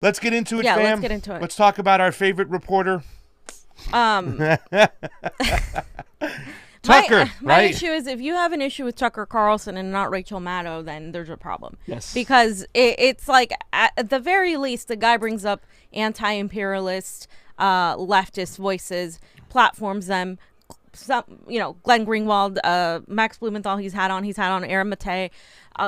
Let's get into it, yeah, fam. let's get into it. Let's talk about our favorite reporter. Tucker, my right? issue is if you have an issue with Tucker Carlson and not Rachel Maddow, then there's a problem. Yes. Because it's like, at the very least, the guy brings up anti-imperialist, leftist voices, platforms them. Some, Glenn Greenwald, Max Blumenthal, he's had on Aaron Matei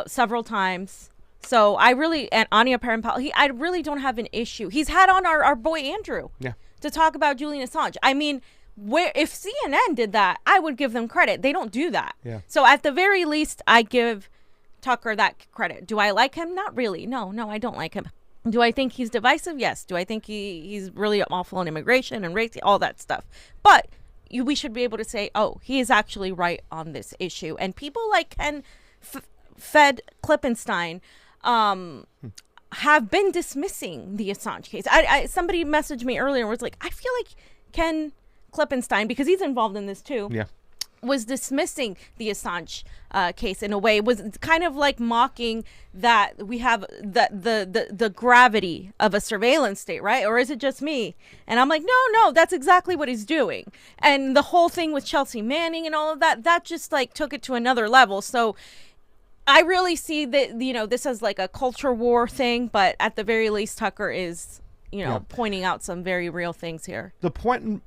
several times. So and Anya Parampal, I really don't have an issue. He's had on our boy Andrew to talk about Julian Assange. I mean, if CNN did that, I would give them credit. They don't do that. Yeah. So at the very least, I give Tucker that credit. Do I like him? Not really. No, I don't like him. Do I think he's divisive? Yes. Do I think he's really awful on immigration and race, all that stuff? But we should be able to say, oh, he is actually right on this issue. And people like Ken Fed Klippenstein have been dismissing the Assange case. Somebody messaged me earlier and was like, I feel like Ken Klippenstein, because he's involved in this too, was dismissing the Assange case in a way, was kind of like mocking that we have the gravity of a surveillance state, right? Or is it just me? And I'm like, no, that's exactly what he's doing. And the whole thing with Chelsea Manning and all of that just like took it to another level. So I really see that, this as like a culture war thing, but at the very least, Tucker is, pointing out some very real things here. The important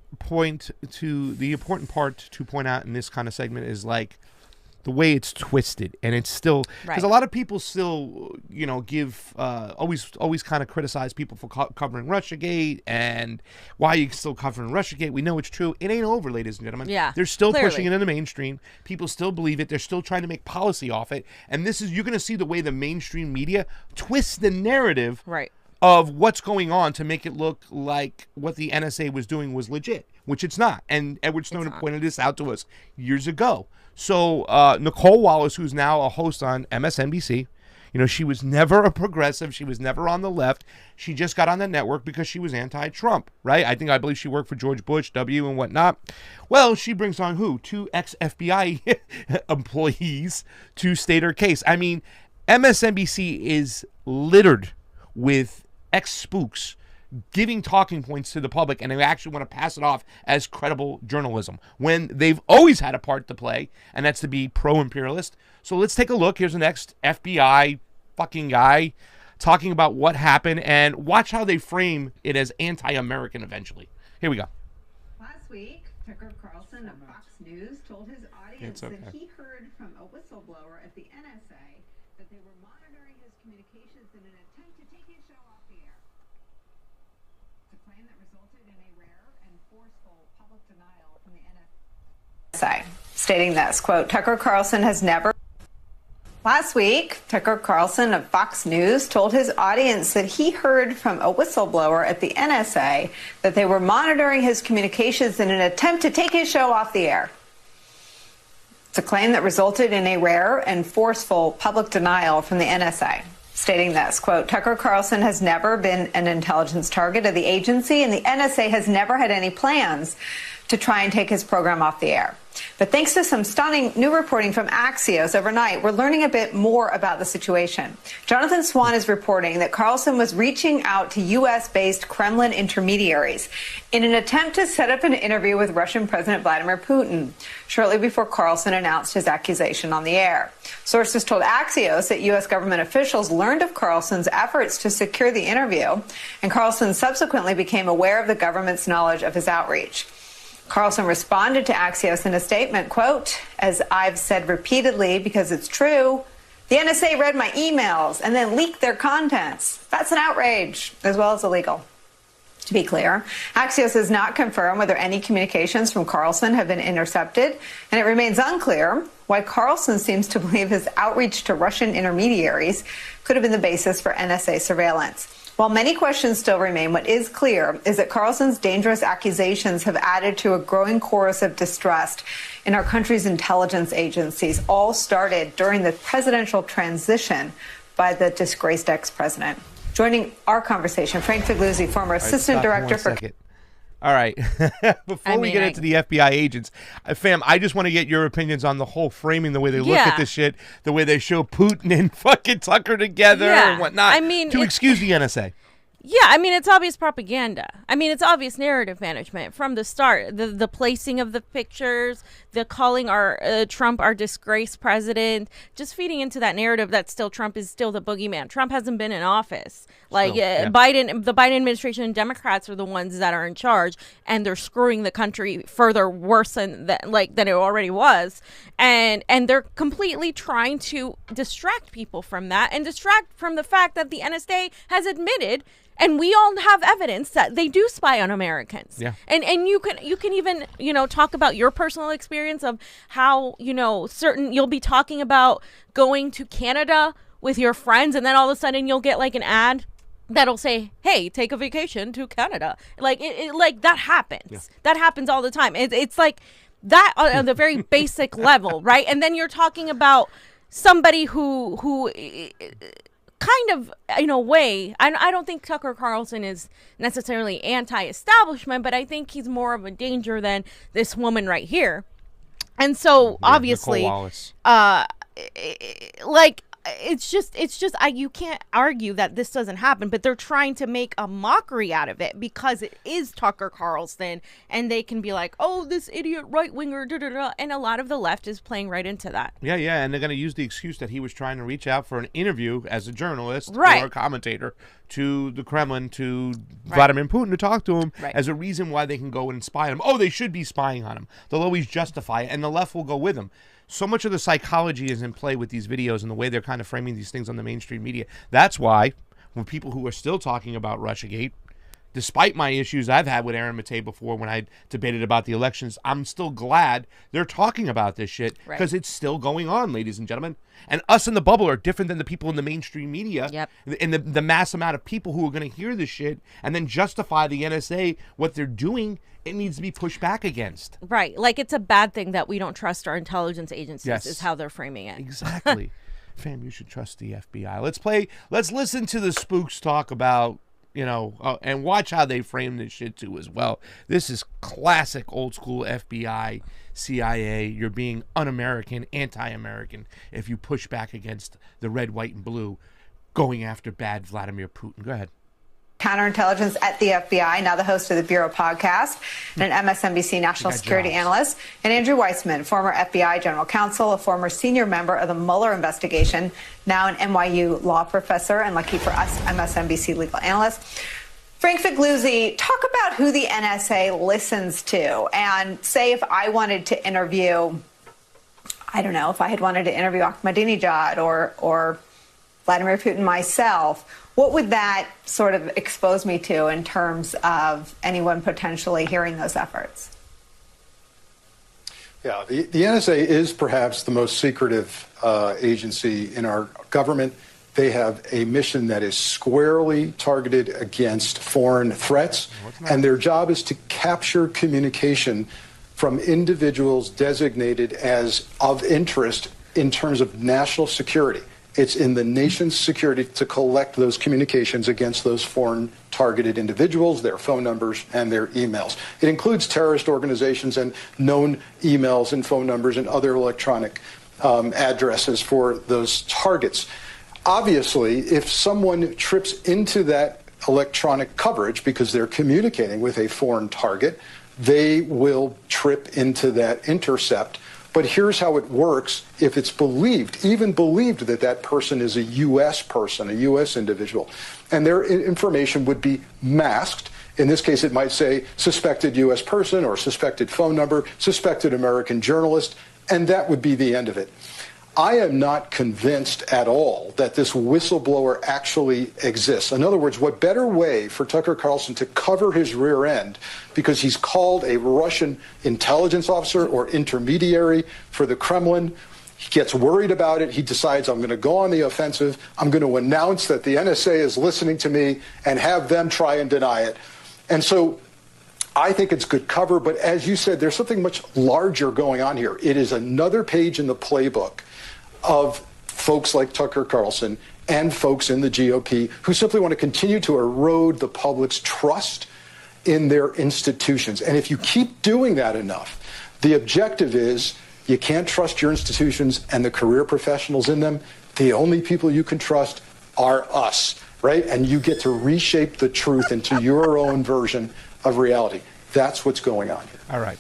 part to point out in this kind of segment is like the way it's twisted, and it's still because a lot of people still, give always kind of criticize people for covering Russiagate and why are you still covering Russiagate. We know it's true. It ain't over, ladies and gentlemen. Yeah, they're still clearly pushing it in the mainstream. People still believe it. They're still trying to make policy off it, and you're going to see the way the mainstream media twists the narrative of what's going on to make it look like what the NSA was doing was legit, which it's not. And Edward Snowden pointed this out to us years ago. So Nicole Wallace, who's now a host on MSNBC, she was never a progressive. She was never on the left. She just got on the network because she was anti-Trump, right? I believe she worked for George Bush, W, and whatnot. Well, she brings on who? 2 ex-FBI employees to state her case. I mean, MSNBC is littered with ex-spooks giving talking points to the public, and they actually want to pass it off as credible journalism when they've always had a part to play, and that's to be pro-imperialist. So let's take a look. Here's the next FBI fucking guy talking about what happened, and watch how they frame it as anti-American eventually. Here we go. Last week, Tucker Carlson of Fox News told his audience that he heard from a whistleblower at the NSA that they were monitoring his communications in an attempt to take his show off the air. It's a claim that resulted in a rare and forceful public denial from the NSA, stating this, quote, Tucker Carlson has never... Last week, Tucker Carlson of Fox News told his audience that he heard from a whistleblower at the NSA that they were monitoring his communications in an attempt to take his show off the air. It's a claim that resulted in a rare and forceful public denial from the NSA, stating this, quote, Tucker Carlson has never been an intelligence target of the agency, and the NSA has never had any plans to try and take his program off the air. But thanks to some stunning new reporting from Axios overnight, we're learning a bit more about the situation. Jonathan Swan is reporting that Carlson was reaching out to U.S.-based Kremlin intermediaries in an attempt to set up an interview with Russian President Vladimir Putin, shortly before Carlson announced his accusation on the air. Sources told Axios that U.S. government officials learned of Carlson's efforts to secure the interview, and Carlson subsequently became aware of the government's knowledge of his outreach. Carlson responded to Axios in a statement, quote, as I've said repeatedly because it's true, the NSA read my emails and then leaked their contents. That's an outrage, as well as illegal. To be clear, Axios has not confirmed whether any communications from Carlson have been intercepted, and it remains unclear why Carlson seems to believe his outreach to Russian intermediaries could have been the basis for NSA surveillance. While many questions still remain, what is clear is that Carlson's dangerous accusations have added to a growing chorus of distrust in our country's intelligence agencies, all started during the presidential transition by the disgraced ex-president. Joining our conversation, Frank Figliuzzi, former assistant director for... All right. Before we get into the FBI agents, fam, I just want to get your opinions on the whole framing, the way they look at this shit, the way they show Putin and fucking Tucker together and whatnot. I mean, to excuse the NSA. Yeah, I mean, it's obvious propaganda. I mean, it's obvious narrative management from the start. The placing of the pictures, the calling our Trump our disgraced president, just feeding into that narrative that still Trump is still the boogeyman. Trump hasn't been in office. Like the Biden administration and Democrats are the ones that are in charge, and they're screwing the country further worse than it already was. And they're completely trying to distract people from that and distract from the fact that the NSA has admitted. And we all have evidence that they do spy on Americans. Yeah. And you can even, talk about your personal experience of how, you'll be talking about going to Canada with your friends, and then all of a sudden you'll get like an ad that'll say, "Hey, take a vacation to Canada." Like like that happens. Yeah. That happens all the time. It's like that on the very basic level, right? And then you're talking about somebody who kind of, in a way, I don't think Tucker Carlson is necessarily anti-establishment, but I think he's more of a danger than this woman right here. And so, obviously, it's just you can't argue that this doesn't happen, but they're trying to make a mockery out of it because it is Tucker Carlson, and they can be like, "Oh, this idiot right-winger," and a lot of the left is playing right into that. Yeah, and they're going to use the excuse that he was trying to reach out for an interview as a journalist or a commentator to the Kremlin, to Vladimir Putin, to talk to him as a reason why they can go and spy on him. Oh, they should be spying on him. They'll always justify it, and the left will go with him. So much of the psychology is in play with these videos and the way they're kind of framing these things on the mainstream media. That's why when people who are still talking about Russiagate, despite my issues I've had with Aaron Matei before when I debated about the elections, I'm still glad they're talking about this shit because it's still going on, ladies and gentlemen. And us in the bubble are different than the people in the mainstream media. Yep. And the mass amount of people who are going to hear this shit and then justify the NSA, what they're doing, it needs to be pushed back against. Right. Like it's a bad thing that we don't trust our intelligence agencies is how they're framing it. Exactly. Fam, you should trust the FBI. Let's listen to the spooks talk about, and watch how they frame this shit too as well. This is classic old school FBI, CIA. You're being un-American, anti-American if you push back against the red, white, and blue going after bad Vladimir Putin. Go ahead. Counterintelligence at the FBI, now the host of the Bureau podcast, and an MSNBC national security analyst, and Andrew Weissman, former FBI general counsel, a former senior member of the Mueller investigation, now an NYU law professor, and lucky for us, MSNBC legal analyst. Frank Figliuzzi, talk about who the NSA listens to, and say if I wanted to interview, I don't know, if I had wanted to interview Ahmadinejad or Vladimir Putin myself, what would that sort of expose me to in terms of anyone potentially hearing those efforts? Yeah, the NSA is perhaps the most secretive agency in our government. They have a mission that is squarely targeted against foreign threats, and their job is to capture communication from individuals designated as of interest in terms of national security. It's in the nation's security to collect those communications against those foreign targeted individuals, their phone numbers, and their emails. It includes terrorist organizations and known emails and phone numbers and other electronic addresses for those targets. Obviously, if someone trips into that electronic coverage because they're communicating with a foreign target, they will trip into that intercept. But here's how it works if it's even believed that that person is a U.S. person, a U.S. individual, and their information would be masked. In this case, it might say suspected U.S. person or suspected phone number, suspected American journalist, and that would be the end of it. I am not convinced at all that this whistleblower actually exists. In other words, what better way for Tucker Carlson to cover his rear end because he's called a Russian intelligence officer or intermediary for the Kremlin. He gets worried about it. He decides, I'm going to go on the offensive. I'm going to announce that the NSA is listening to me and have them try and deny it. And so I think it's good cover. But as you said, there's something much larger going on here. It is another page in the playbook of folks like Tucker Carlson and folks in the GOP who simply want to continue to erode the public's trust in their institutions. And if you keep doing that enough, the objective is you can't trust your institutions and the career professionals in them. The only people you can trust are us. right? And you get to reshape the truth into your own version of reality. That's what's going on here. All right.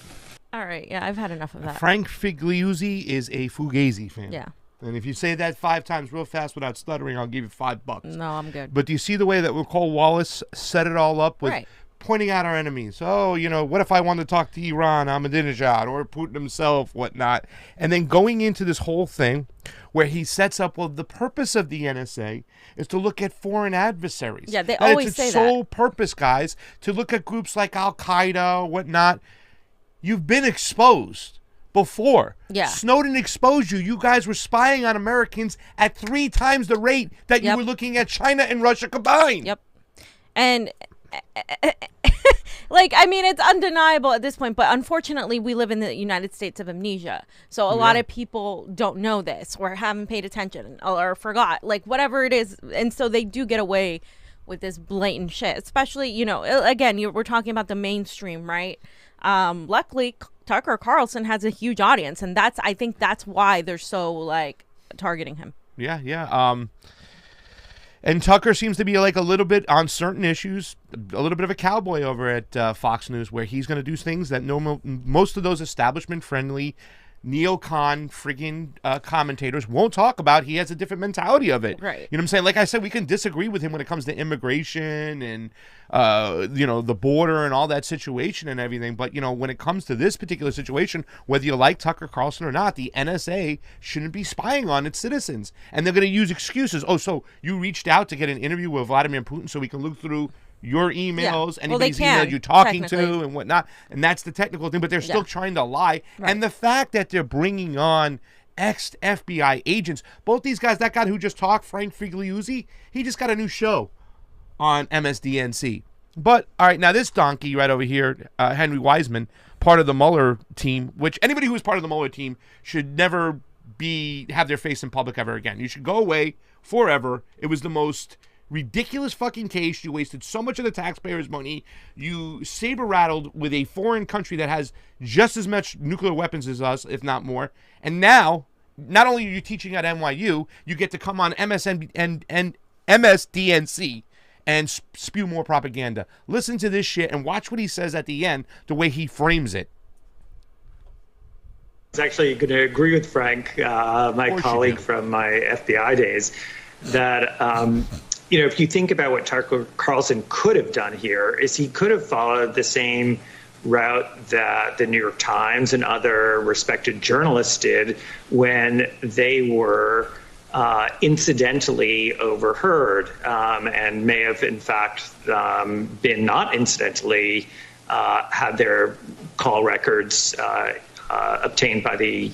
All right. Yeah, I've had enough of that. Frank Figliuzzi is a Fugazi fan. Yeah. And if you say that 5 times real fast without stuttering, I'll give you $5. No, I'm good. But do you see the way that Nicole Wallace set it all up with pointing out our enemies? Oh, what if I want to talk to Iran, Ahmadinejad, or Putin himself, whatnot? And then going into this whole thing where he sets up, well, the purpose of the NSA is to look at foreign adversaries. Yeah, they always say that. It's its sole purpose, guys, to look at groups like Al-Qaeda or whatnot. You've been exposed before. Yeah. Snowden exposed you. You guys were spying on Americans at 3 times the rate that you were looking at China and Russia combined. Yep. And it's undeniable at this point, but unfortunately we live in the United States of amnesia. So a lot of people don't know this or haven't paid attention or forgot, whatever it is. And so they do get away with this blatant shit, especially, again, we're talking about the mainstream, right? Luckily, Tucker Carlson has a huge audience, and I think that's why they're so targeting him. Yeah. And Tucker seems to be a little bit on certain issues, a little bit of a cowboy over at Fox News, where he's going to do things that most of those establishment-friendly neocon friggin' commentators won't talk about. He has a different mentality of it. Right. You know what I'm saying? Like I said, we can disagree with him when it comes to immigration and, the border and all that situation and everything. But, when it comes to this particular situation, whether you like Tucker Carlson or not, the NSA shouldn't be spying on its citizens. And they're going to use excuses. Oh, so you reached out to get an interview with Vladimir Putin so we can look through your emails, anybody's emailed you talking to and whatnot, and that's the technical thing, but they're still trying to lie. Right. And the fact that they're bringing on ex-FBI agents, both these guys, that guy who just talked, Frank Figliuzzi, he just got a new show on MSDNC. But, all right, now this donkey right over here, Henry Wiseman, part of the Mueller team, which anybody who is part of the Mueller team should never have their face in public ever again. You should go away forever. It was the most ridiculous fucking case. You wasted so much of the taxpayers' money. You saber-rattled with a foreign country that has just as much nuclear weapons as us, if not more. And now, not only are you teaching at NYU, you get to come on MSDNC and spew more propaganda. Listen to this shit and watch what he says at the end, the way he frames it. I was actually going to agree with Frank, my colleague from my FBI days, that if you think about what Tucker Carlson could have done here, is he could have followed the same route that the New York Times and other respected journalists did when they were incidentally overheard, and may have, in fact, been not incidentally had their call records obtained by the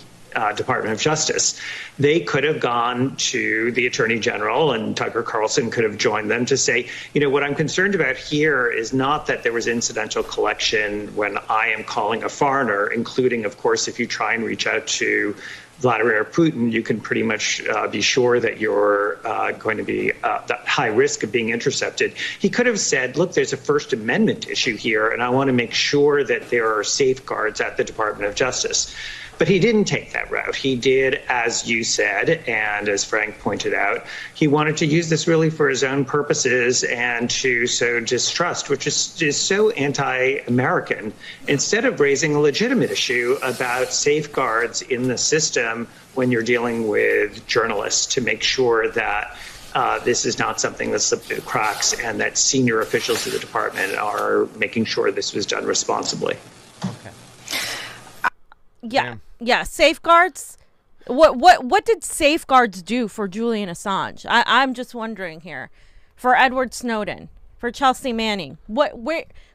Department of Justice. They could have gone to the Attorney General, and Tucker Carlson could have joined them to say, what I'm concerned about here is not that there was incidental collection when I am calling a foreigner, including, of course, if you try and reach out to Vladimir Putin, you can pretty much be sure that you're going to be at high risk of being intercepted. He could have said, look, there's a First Amendment issue here, and I want to make sure that there are safeguards at the Department of Justice. But he didn't take that route. He did, as you said, and as Frank pointed out, he wanted to use this really for his own purposes and to sow distrust, which is so anti-American, instead of raising a legitimate issue about safeguards in the system when you're dealing with journalists to make sure that this is not something that's slipped through the cracks and that senior officials of the department are making sure this was done responsibly. Okay. Yeah, safeguards. What did safeguards do for Julian Assange? I'm just wondering here. For Edward Snowden, for Chelsea Manning, what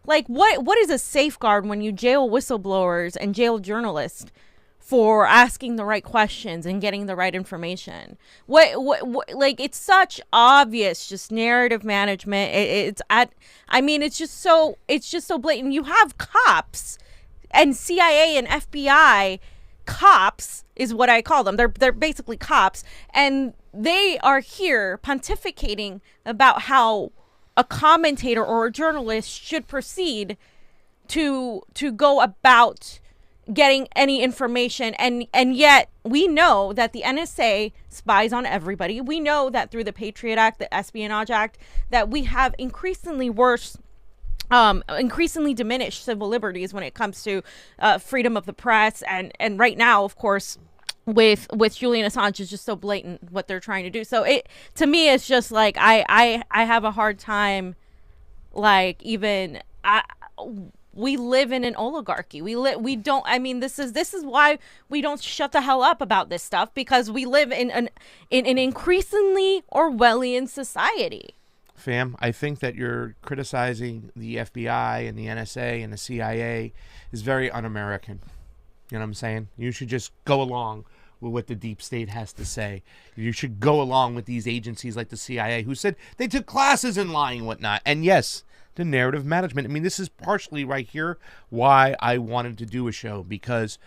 is a safeguard when you jail whistleblowers and jail journalists for asking the right questions and getting the right information? It's such obvious just narrative management. It's just so blatant. You have cops and CIA and FBI cops is what I call them. They're basically cops, and they are here pontificating about how a commentator or a journalist should proceed to go about getting any information, and yet we know that the NSA spies on everybody. We know that through the Patriot Act, the Espionage Act, that we have increasingly diminished civil liberties when it comes to freedom of the press, and right now, of course, with Julian Assange, is just so blatant what they're trying to do. So it, to me, it's just like I have a hard time, like, even we live in an oligarchy. We don't. I mean, this is why we don't shut the hell up about this stuff, because we live in an increasingly Orwellian society. Fam, I think that you're criticizing the FBI and the NSA and the CIA is very un-American. You know what I'm saying? You should just go along with what the deep state has to say. You should go along with these agencies like the CIA, who said they took classes in lying and whatnot. And yes, the narrative management. I mean, this is partially right here why I wanted to do a show, because,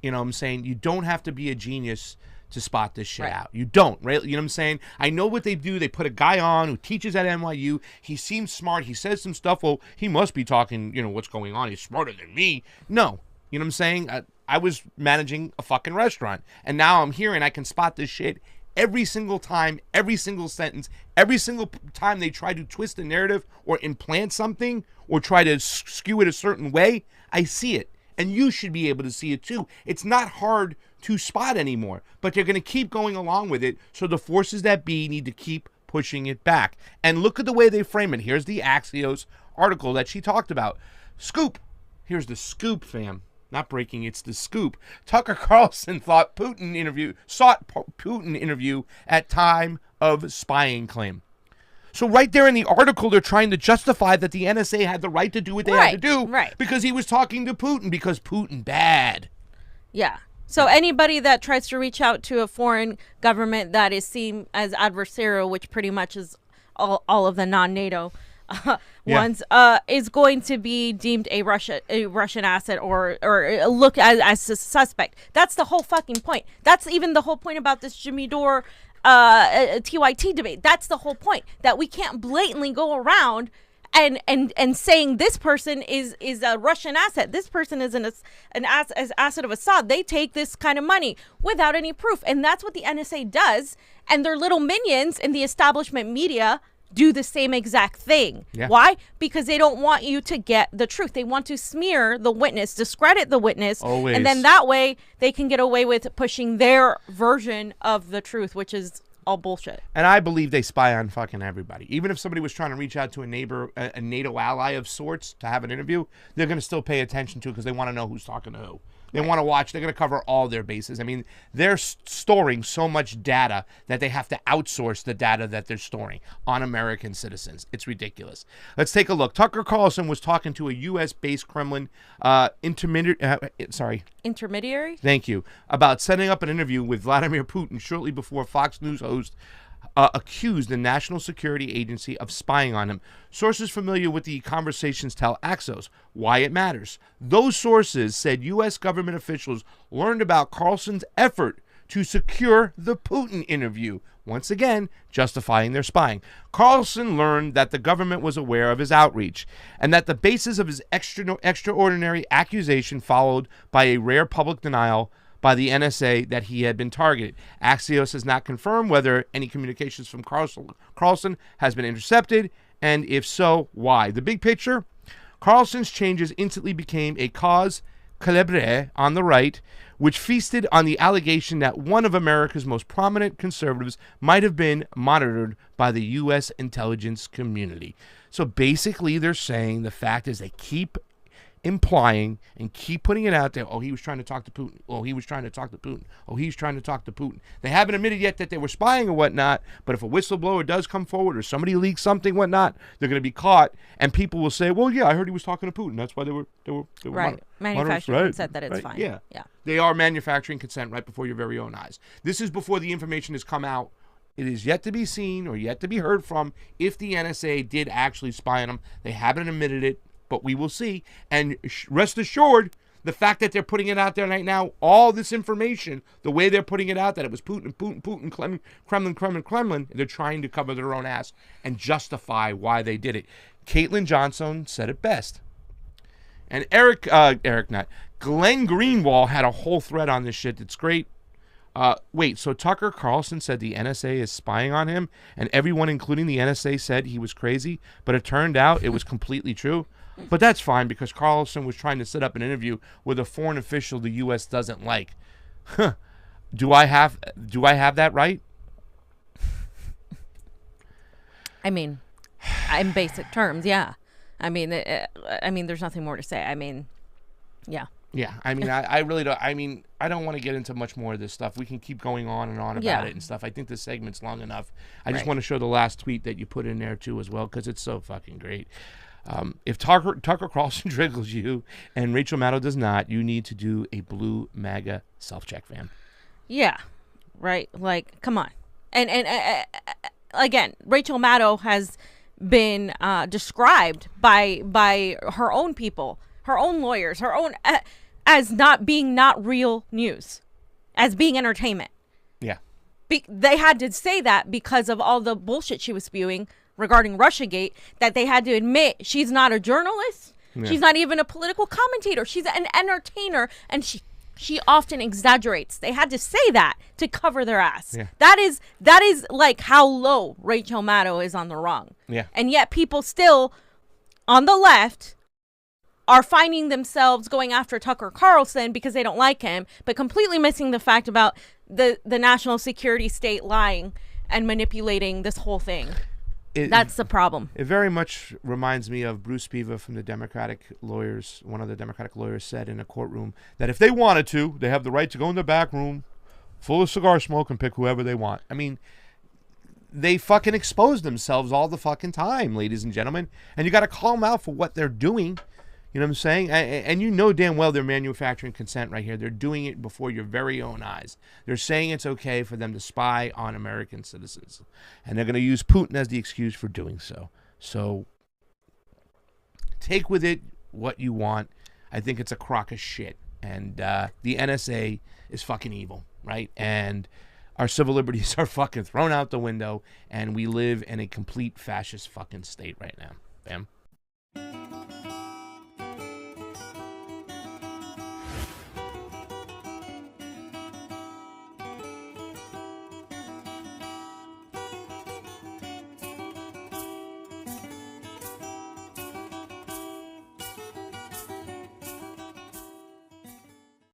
you know what I'm saying, you don't have to be a genius to spot this shit out. You don't, right? You know what I'm saying? I know what they do. They put a guy on who teaches at NYU. He seems smart. He says some stuff. Well, he must be talking, you know, what's going on. He's smarter than me. No. You know what I'm saying? I was managing a fucking restaurant, and now I'm here and I can spot this shit every single time, every single sentence, every single time they try to twist the narrative or implant something or try to skew it a certain way. I see it, and you should be able to see it too. It's not hard to spot anymore, but they're going to keep going along with it, so the forces that be need to keep pushing it back. And look at the way they frame it. Here's the Axios article that she talked about. Scoop. Here's the scoop, fam. Not breaking, it's the scoop. Tucker Carlson sought Putin interview at time of spying claim. So right there in the article, they're trying to justify that the NSA had the right to do what they had to do, because he was talking to Putin, because Putin bad. Yeah. So anybody that tries to reach out to a foreign government that is seen as adversarial, which pretty much is all of the non-NATO ones, is going to be deemed a Russian asset or look as a suspect. That's the whole fucking point. That's even the whole point about this Jimmy Dore TYT debate. That's the whole point, that we can't blatantly go around and saying this person is a Russian asset. This person is an asset of Assad. They take this kind of money without any proof, and that's what the NSA does. And their little minions in the establishment media do the same exact thing. Yeah. Why? Because they don't want you to get the truth. They want to smear the witness, discredit the witness. Always. And then that way they can get away with pushing their version of the truth, which is all bullshit. And I believe they spy on fucking everybody. Even if somebody was trying to reach out to a neighbor, a NATO ally of sorts, to have an interview, they're going to still pay attention to it, because they want to know who's talking to who. They want to watch. They're going to cover all their bases. I mean, they're storing so much data that they have to outsource the data that they're storing on American citizens. It's ridiculous. Let's take a look. Tucker Carlson was talking to a U.S.-based Kremlin intermediary. Thank you. About setting up an interview with Vladimir Putin shortly before Fox News host accused the National Security Agency of spying on him. Sources familiar with the conversations tell Axios why it matters. Those sources said U.S. government officials learned about Carlson's effort to secure the Putin interview, once again justifying their spying. Carlson learned that the government was aware of his outreach, and that the basis of his extraordinary accusation followed by a rare public denial by the NSA that he had been targeted. Axios has not confirmed whether any communications from Carlson has been intercepted, and if so, why. The big picture: Carlson's changes instantly became a cause célèbre on the right, which feasted on the allegation that one of America's most prominent conservatives might have been monitored by the U.S. intelligence community. So basically, they're saying the fact is they keep implying and keep putting it out there. Oh, he was trying to talk to Putin. Oh, he was trying to talk to Putin. Oh, he's trying to talk to Putin. They haven't admitted yet that they were spying or whatnot, but if a whistleblower does come forward or somebody leaks something, whatnot, they're going to be caught, and people will say, well, yeah, I heard he was talking to Putin. That's why they were right. Manufacturing consent that it's fine. Yeah. They are manufacturing consent right before your very own eyes. This is before the information has come out. It is yet to be seen or yet to be heard from if the NSA did actually spy on them. They haven't admitted it, but we will see. And rest assured, the fact that they're putting it out there right now, all this information, the way they're putting it out, that it was Putin, Kremlin, they're trying to cover their own ass and justify why they did it. Caitlin Johnson said it best. And Glenn Greenwald had a whole thread on this shit that's great. Wait, so Tucker Carlson said the NSA is spying on him, and everyone, including the NSA, said he was crazy, but it turned out it was completely true. But that's fine, because Carlson was trying to set up an interview with a foreign official the U.S. doesn't like. Do I have that right? I mean, in basic terms, yeah. I mean, there's nothing more to say. I mean, yeah. Yeah, I mean, I really don't. I mean, I don't want to get into much more of this stuff. We can keep going on and on about it and stuff. I think this segment's long enough. I just want to show the last tweet that you put in there too, as well, because it's so fucking great. If Tucker Carlson triggers you and Rachel Maddow does not, you need to do a blue MAGA self-check, fam. Yeah, right. Like, come on. And again, Rachel Maddow has been described by her own people, her own lawyers, her own as not real news, as being entertainment. Yeah. They had to say that because of all the bullshit she was spewing regarding Russiagate, that they had to admit she's not a journalist. Yeah. She's not even a political commentator. She's an entertainer, and she often exaggerates. They had to say that to cover their ass. Yeah. That is like how low Rachel Maddow is on the rung. Yeah. And yet people still on the left are finding themselves going after Tucker Carlson because they don't like him, but completely missing the fact about the national security state lying and manipulating this whole thing. That's the problem. It very much reminds me of Bruce Spiva from the Democratic lawyers. One of the Democratic lawyers said in a courtroom that if they wanted to, they have the right to go in the back room full of cigar smoke and pick whoever they want. I mean, they fucking expose themselves all the fucking time, ladies and gentlemen. And you got to call them out for what they're doing. You know what I'm saying? And you know damn well they're manufacturing consent right here. They're doing it before your very own eyes. They're saying it's okay for them to spy on American citizens. And they're going to use Putin as the excuse for doing so. So take with it what you want. I think it's a crock of shit. And the NSA is fucking evil, right? And our civil liberties are fucking thrown out the window. And we live in a complete fascist fucking state right now. Bam.